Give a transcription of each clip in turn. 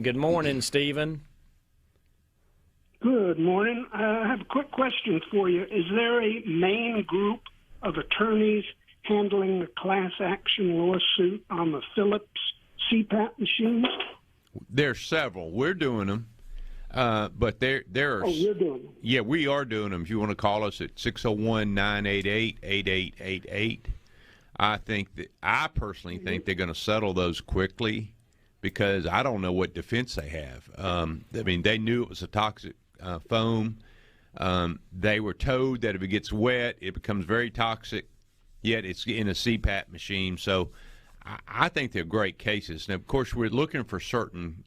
Good morning, Stephen. Good morning. I have a quick question for you. Is there a main group of attorneys handling the class action lawsuit on the Philips CPAP machines? There's several. We're doing them, but there are. Oh, you're doing them. Yeah, we are doing them. If you want to call us at 601-988-8888. I personally think they're going to settle those quickly because I don't know what defense they have. They knew it was a toxic foam. They were told that if it gets wet, it becomes very toxic, yet it's in a CPAP machine. So I think they're great cases. Now, of course, we're looking for certain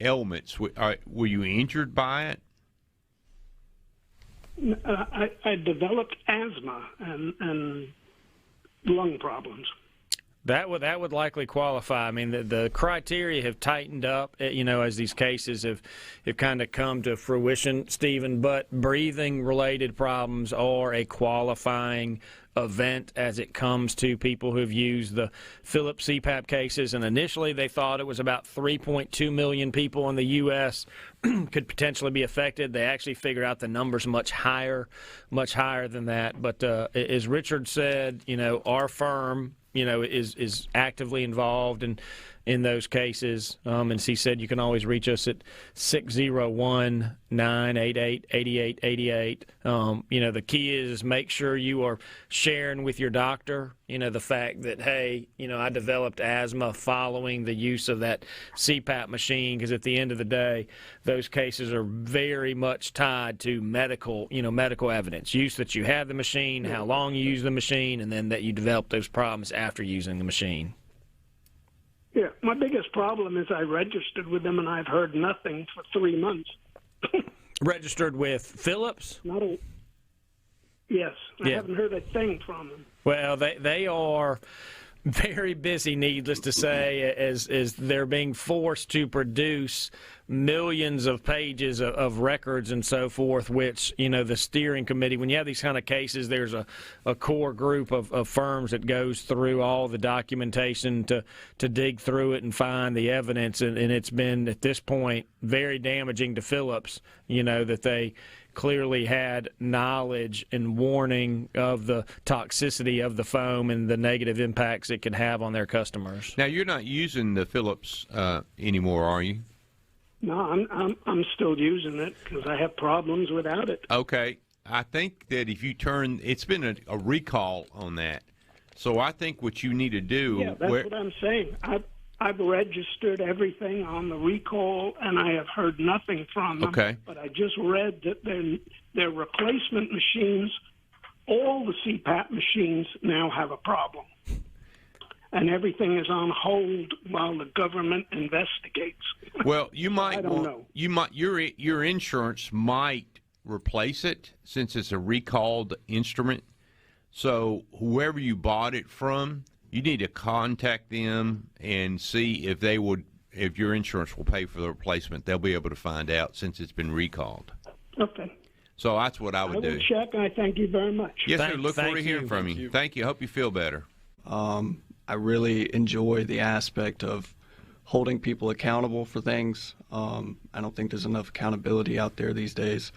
ailments. Were you injured by it? I developed asthma and lung problems. That would likely qualify. I mean, the criteria have tightened up, as these cases have kind of come to fruition, Stephen. But breathing-related problems are a qualifying event as it comes to people who've used the Philips CPAP cases. And initially, they thought it was about 3.2 million people in the U.S. could potentially be affected. They actually figured out the numbers much higher than that. But as Richard said, our firm, is actively involved in those cases. And he said you can always reach us at 601-988-8888. The key is make sure you are sharing with your doctor, the fact that, hey, I developed asthma following the use of that CPAP machine, because at the end of the day, those cases are very much tied to medical evidence. Use that you had the machine, how long you used the machine, and then that you developed those problems after using the machine. Yeah, my biggest problem is I registered with them and I've heard nothing for 3 months. Registered with Philips? Yes, I haven't heard a thing from them. Well, they are very busy, needless to say, as they're being forced to produce millions of pages of records and so forth, which, the steering committee, when you have these kind of cases, there's a core group of firms that goes through all the documentation to dig through it and find the evidence. And it's been, at this point, very damaging to Philips, that they clearly had knowledge and warning of the toxicity of the foam and the negative impacts it could have on their customers. Now, you're not using the Philips anymore, are you? No, I'm still using it because I have problems without it. Okay. I think that if you it's been a recall on that. So I think what you need to do... Yeah, that's what I'm saying. I've registered everything on the recall, and I have heard nothing from them. Okay. But I just read that their replacement machines, all the CPAP machines now have a problem. And everything is on hold while the government investigates. Well, you might I don't know. Your insurance might replace it since it's a recalled instrument. So whoever you bought it from, you need to contact them and see if your insurance will pay for the replacement. They'll be able to find out since it's been recalled. Okay. So that's what I would do. I will check. I thank you very much. Yes, sir. Look forward to hearing from you. Thank you. I hope you feel better. I really enjoy the aspect of holding people accountable for things. I don't think there's enough accountability out there these days.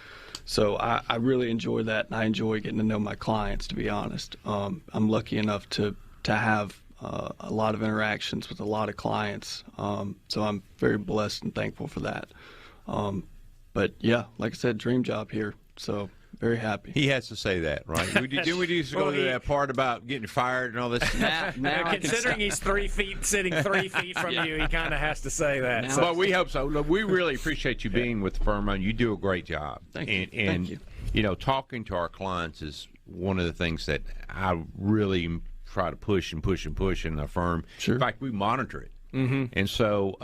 So I really enjoy that, and I enjoy getting to know my clients, to be honest. I'm lucky enough to have a lot of interactions with a lot of clients. So I'm very blessed and thankful for that. But, yeah, like I said, dream job here. So very happy. He has to say that, right? Didn't we used to go to that part about getting fired and all this? Now considering he's 3 feet, sitting 3 feet from you, he kind of has to say that. So. Well, we hope so. Look, we really appreciate you being with the firm. You do a great job. Thank you. And Thank you. Talking to our clients is one of the things that I really try to push in the firm. Sure. In fact, we monitor it. Mm-hmm. And so,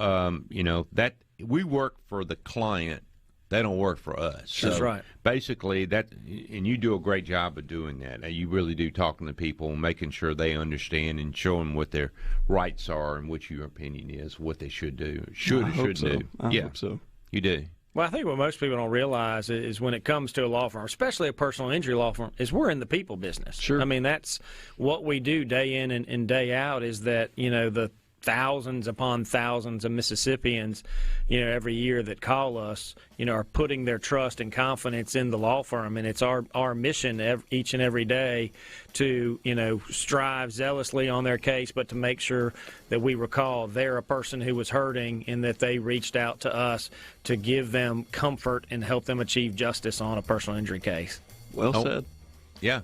that we work for the client. They don't work for us. Sure. That's right. Basically, and you do a great job of doing that. You really do, talking to people and making sure they understand and showing what their rights are and what your opinion is, what they should do, should do. I hope so. You do. Well, I think what most people don't realize is when it comes to a law firm, especially a personal injury law firm, is we're in the people business. Sure. I mean, that's what we do day in and day out, is that, thousands upon thousands of Mississippians, every year that call us, are putting their trust and confidence in the law firm. And it's our mission each and every day to, strive zealously on their case, but to make sure that we recall they're a person who was hurting and that they reached out to us to give them comfort and help them achieve justice on a personal injury case. Well said. Yeah.